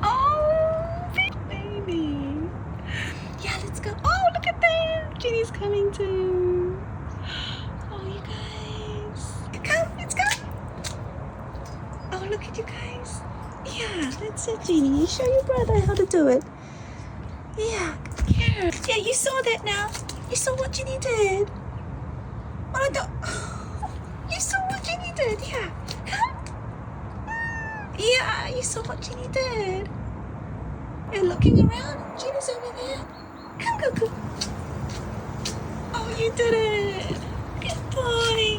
Oh, big baby. Yeah, let's go. Oh, look at them. Gini's coming too. Oh, you guys. Come, let's go. Oh, look at you guys. Yeah, that's it, Gini. Show your brother how to do it. Yeah, here. Yeah, you saw that now. You saw what Gini did. Oh, no. You saw what Gini did. Yeah, come. Yeah, you saw what Gini did. You're looking around. Gini's over there. Come, go, go. Oh, you did it. Good boy.